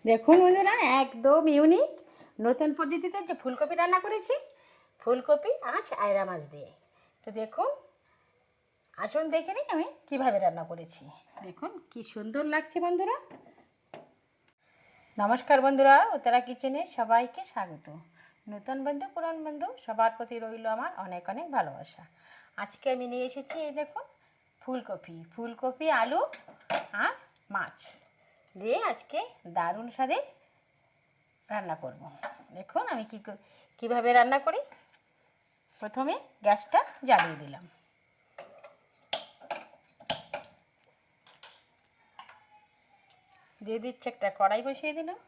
দেখুন বন্ধুরা, একদম ইউনিক নতুন পদ্ধতিতে যে ফুলকপি রান্না করেছি, ফুলকপি আঁচ আয়রা মাছ দিয়ে। তো দেখুন, আসুন দেখে নিই আমি কীভাবে রান্না করেছি। দেখুন কি সুন্দর লাগছে বন্ধুরা। নমস্কার বন্ধুরা, উত্তরা কিচেনে সবাইকে স্বাগত। নতুন বন্ধু পুরান বন্ধু সবার প্রতি রইল আমার অনেক অনেক ভালোবাসা। আজকে আমি নিয়ে এসেছি এই দেখুন ফুলকপি আলু আর মাছ দিয়ে আজকে দারুণ স্বাদে রান্না করব। দেখুন আমি কীভাবে রান্না করি। প্রথমে গ্যাসটা জ্বালিয়ে দিলাম, দিয়ে দিচ্ছি একটা কড়াই বসিয়ে দিলাম।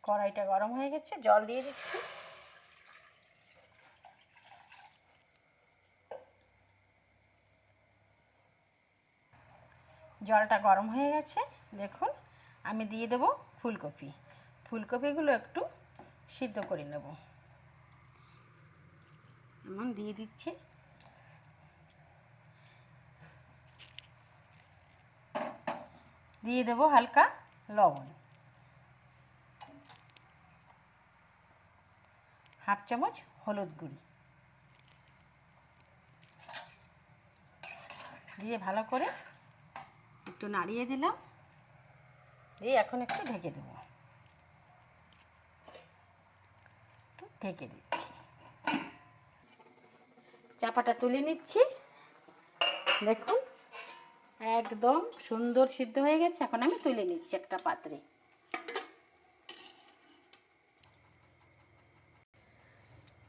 কড়াইটা গরম হয়ে গেছে, জল দিয়ে দিচ্ছি। জলটা গরম হয়ে গেছে, দেখুন আমি দিয়ে দেবো ফুলকপিগুলো একটু সিদ্ধ করে নেব। এমন দিয়ে দিচ্ছি। দিয়ে দেবো হালকা লবণ, হাফ চামচ হলুদ গুঁড়ি দিয়ে ভালো করে একটু নাড়িয়ে দিলাম। দিয়ে এখন একটু ঢেকে দেবো, একটু ঢেকে দিচ্ছি। চাপাটা তুলে নিচ্ছি। দেখুন একদম সুন্দর সিদ্ধ হয়ে গেছে। এখন আমি তুলে নিচ্ছি একটা পাত্রে।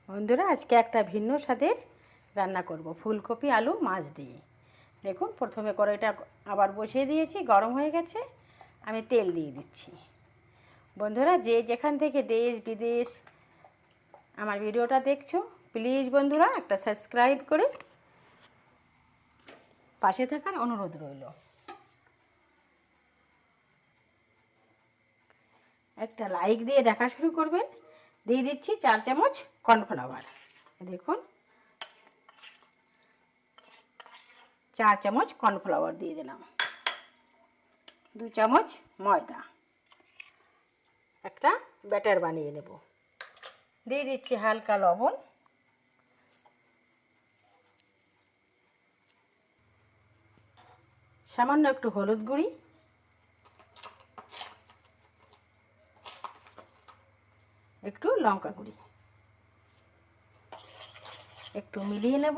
বন্ধুরা, আজকে একটা ভিন্ন স্বাদের রান্না করব ফুলকপি আলু মাছ দিয়ে। দেখুন প্রথমে কড়াইটা আবার বসিয়ে দিয়েছি, গরম হয়ে গেছে। আমি তেল দিয়ে দিচ্ছি। বন্ধুরা, যে যেখান থেকে দেশ বিদেশ আমার ভিডিওটা দেখছো, প্লিজ বন্ধুরা একটা সাবস্ক্রাইব করে পাশে থাকার অনুরোধ রইল। একটা লাইক দিয়ে দেখা শুরু করবেন। দিয়ে দিচ্ছি 4 চামচ কর্নফ্লাওয়ার। দেখুন 4 চামচ কর্নফ্লাওয়ার দিয়ে দিলাম। 2 চামচ ময়দা, একটা ব্যাটার বানিয়ে নেব। দিয়ে দিচ্ছি হালকা লবণ, সামান্য একটু হলুদ গুঁড়ি, একটু লঙ্কা গুঁড়ি, একটু মিলিয়ে নেব।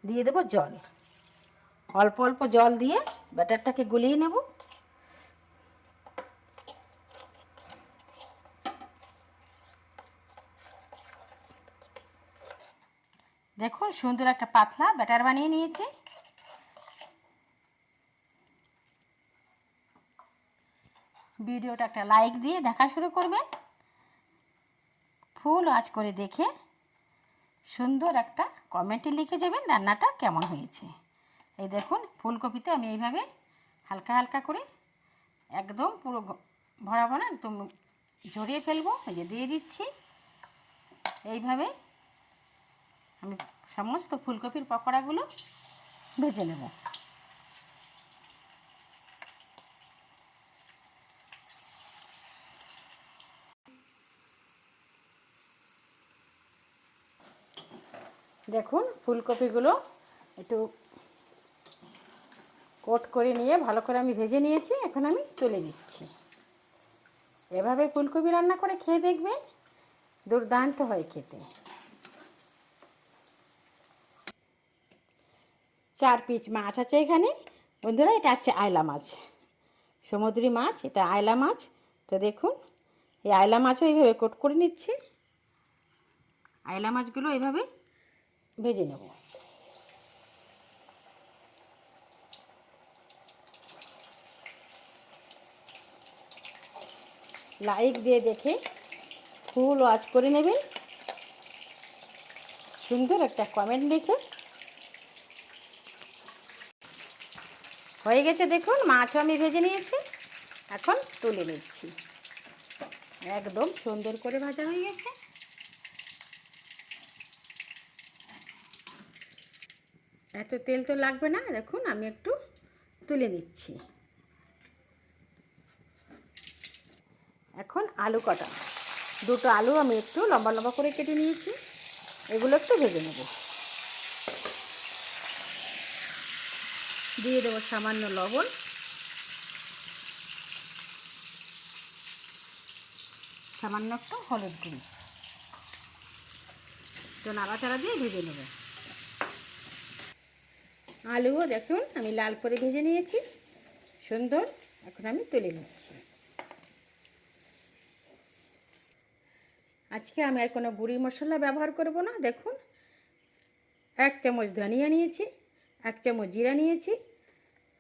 দিয়ে দেব জল, অল্প অল্প জল দিয়ে ব্যাটারটাকে গুলিয়ে নেব। দেখুন সুন্দর একটা পাতলা ব্যাটার বানিয়ে নিয়েছি। ভিডিওটা একটা লাইক দিয়ে দেখা শুরু করবেন। ফুল আঁচ করে দেখে সুন্দর একটা কমেন্টে লিখে যাবেন রান্নাটা কেমন হয়েছে। এই দেখুন ফুলকপিতে আমি এইভাবে হালকা হালকা করে একদম পুরো ভরা ভরা একদম ঝরিয়ে ফেলবো। এই যে দিয়ে দিচ্ছি। এইভাবে আমি সমস্ত ফুলকপির পকোড়াগুলো ভেজে নেব। দেখুন ফুলকপিগুলো একটু কোট করে নিয়ে ভালো করে আমি ভেজে নিয়েছি। এখন আমি তুলে নিচ্ছি। এভাবে ফুলকপি রান্না করে খেয়ে দেখবেন, দুর্দান্ত হয় খেতে। 4 পিস মাছ আছে এখানে বন্ধুরা। এটা আছে আয়লা মাছ, সমুদ্রি মাছ। এটা আয়লা মাছ। তো দেখুন এই আয়লা মাছও এইভাবে কোট করে নিচ্ছি। আয়লা মাছগুলো এইভাবে ভেজে নেব। লাইক দিয়ে দেখে ফুল ওয়াচ করে নেবেন। সুন্দর একটা কমেন্ট লিখে। হয়ে গেছে দেখুন, মাছও আমি ভেজে নিয়েছি। এখন তুলে নিচ্ছি। একদম সুন্দর করে ভাজা হয়ে গেছে। এত তেল তো লাগবে না, দেখুন আমি একটু তুলে নিচ্ছি। এখন আলু কাটা, দুটো আলু আমি একটু লম্বা লম্বা করে কেটে নিয়েছি, এগুলো একটু ভেজে নেব। দিয়ে দেবো সামান্য লবণ, সামান্য একটু হলুদ গুঁড়ো, তো নাড়াচাড়া দিয়ে ভেজে নেব। আলুও দেখুন আমি লাল করে ভেজে নিয়েছি, সুন্দর। এখন আমি তুলে নিচ্ছি। আজকে আমি আর কোনো গুঁড়ি মশলা ব্যবহার করব না। দেখুন 1 চামচ ধনিয়া নিয়েছি, 1 চামচ জিরা নিয়েছি,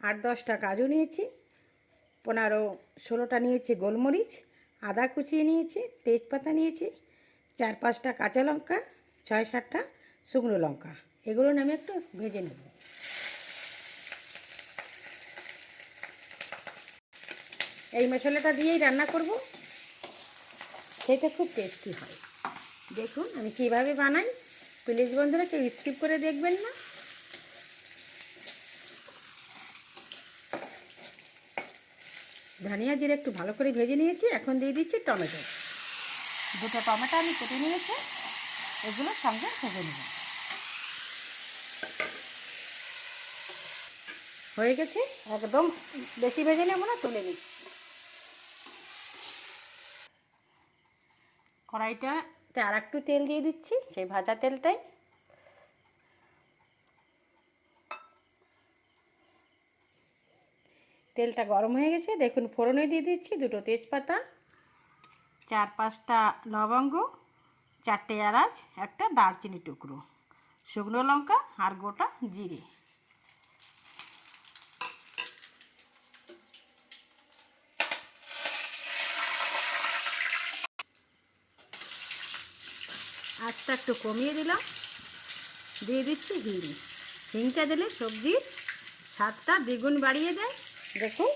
8-10টা কাজু নিয়েছি, 15-16টা নিয়েছি গোলমরিচ, আদা কুচিয়ে নিয়েছি, তেজপাতা নিয়েছি, 4-5টা কাঁচা লঙ্কা, 6-7টা শুকনো লঙ্কা। এগুলো আমি একটু ভেজে নেব। এই মশলাটা দিয়েই রান্না করব, সেটা খুব টেস্টি হয়। দেখুন আমি কীভাবে বানাই, প্লিজ বন্ধুরা কেউ স্কিপ করে দেখবেন না। ধনিয়া জিরে একটু ভালো করে ভেজে নিয়েছি। এখন দিয়ে দিচ্ছি টমেটো, 2টো টমেটো আমি কেটে নিয়েছি, এগুলো সঙ্গে ভেজে নেব। হয়ে গেছে, একদম বেশি ভেজে নেব না, তুলে নিচ্ছি। কড়াইটাতে আর একটু তেল দিয়ে দিচ্ছি, সেই ভাজা তেলটাই। তেলটা গরম হয়ে গেছে, দেখুন ফোড়নে দিয়ে দিচ্ছি 2টো তেজপাতা, 4-5টা লবঙ্গ, 4টে এলাচ, একটা দারচিনি টুকরো, শুকনো লঙ্কা আর গোটা জিরে। আঁচটা একটু কমিয়ে দিলাম, দিয়ে দিচ্ছি হিং। হিংটা দিলে সবজির স্বাদটা দ্বিগুণ বাড়িয়ে দেয়। দেখুন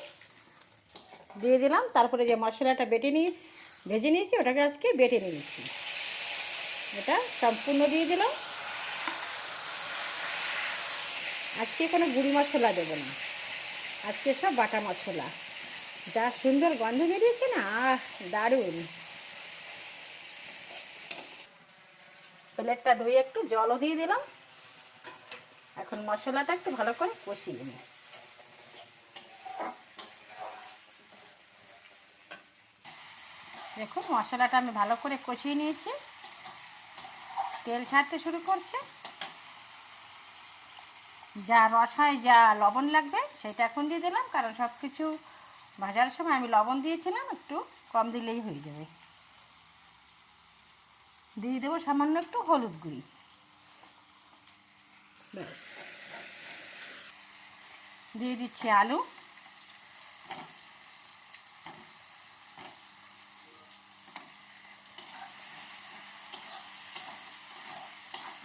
দিয়ে দিলাম। তারপরে যে মশলাটা ভেজে নিয়েছি ওটাকে আজকে বেটে নিয়েছি, এটা সম্পূর্ণ দিয়ে দিলাম। আজকে কোনো গুঁড়ি মশলা দেবো না, আজকে সব বাটা মশলা। যা সুন্দর গন্ধ বেরিয়েছে না, দারুণ। প্লেটটা ধুয়ে একটু জলও দিয়ে দিলাম। এখন মশলাটা একটু ভালো করে কষিয়ে নিই। দেখুন মশলাটা আমি ভালো করে কষিয়ে নিয়েছি, তেল ছাড়তে শুরু করছে। যা রসায় যা লবণ লাগবে সেটা এখন দিয়ে দিলাম, কারণ সব কিছু ভাজার সময় আমি লবণ দিয়েছিলাম, একটু কম দিলেই হয়ে যাবে। দিয়ে দেবো সামান্য একটু হলুদ গুঁড়ি। দিয়ে দিচ্ছি আলু,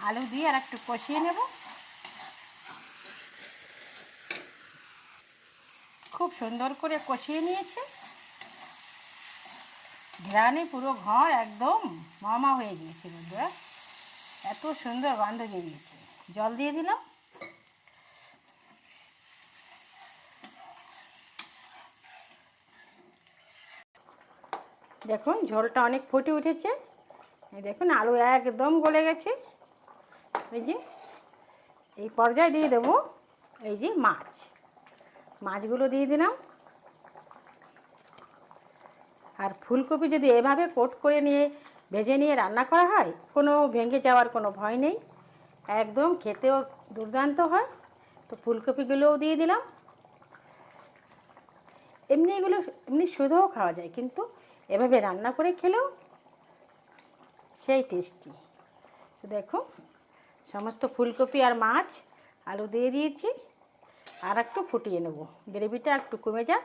আলু দিয়ে আর একটু কষিয়ে নেব। খুব সুন্দর করে কষিয়ে নিয়েছে, ঘ্রাণে পুরো ঘর একদম মামা হয়ে গিয়েছে বন্ধুরা, এত সুন্দর গন্ধ বেরিয়েছে। জল দিয়ে দিলাম। দেখুন ঝোলটা অনেক ফুটে উঠেছে, এই দেখুন আলু একদম গলে গেছে। এই যে এই পর্যায়ে দিয়ে দেবো এই যে মাছগুলো দিয়ে দিলাম। আর ফুলকপি যদি এভাবে কোট করে নিয়ে ভেজে নিয়ে রান্না করা হয়, কোনো ভেঙে যাওয়ার কোনো ভয় নেই, একদম খেতেও দুর্দান্ত হয়। তো ফুলকপিগুলোও দিয়ে দিলাম। এমনি শুধুও খাওয়া যায়, কিন্তু এভাবে রান্না করে খেলেও সেই টেস্টি। তো দেখো সমস্ত ফুলকপি আর মাছ আলু দিয়ে দিয়েছি, আর একটু ফুটিয়ে নেব, গ্রেভিটা একটু কমে যাক।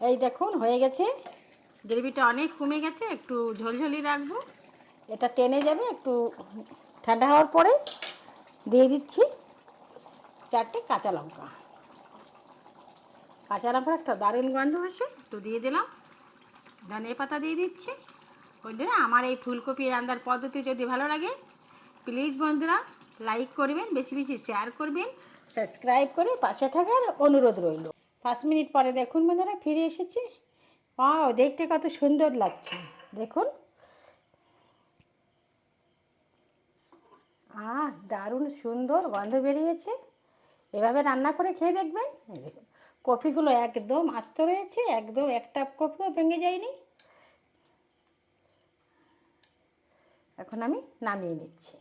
এই দেখুন হয়ে গেছে, গ্রেভিটা অনেক কমে গেছে, একটু ঝোলঝোলি রাখবো, এটা টেনে যাবে। একটু ঠান্ডা হওয়ার পরে দিয়ে দিচ্ছি 4টে কাঁচা লঙ্কা। কাঁচা লঙ্কার একটা দারুণ গন্ধ আসে, তো দিয়ে দিলাম। ধনে পাতা দিয়ে দিচ্ছি। বন্ধুরা আমার এই ফুলকপি রান্নার পদ্ধতি যদি ভালো লাগে প্লিজ বন্ধুরা লাইক করবেন, বেশি বেশি শেয়ার করবেন, সাবস্ক্রাইব করে পাশে থাকার অনুরোধ রইল। 5 মিনিট পরে দেখুন বন্ধুরা ফিরে এসেছি। দেখতে কত সুন্দর লাগছে দেখুন। দারুণ সুন্দর গন্ধ বেরিয়েছে। এভাবে রান্না করে খেয়ে দেখবেন। এই দেখুন কপিগুলো একদম আস্ত রয়েছে, একদম একটা কপিও ভেঙে যায়নি। এখন আমি নামিয়ে নিচ্ছি।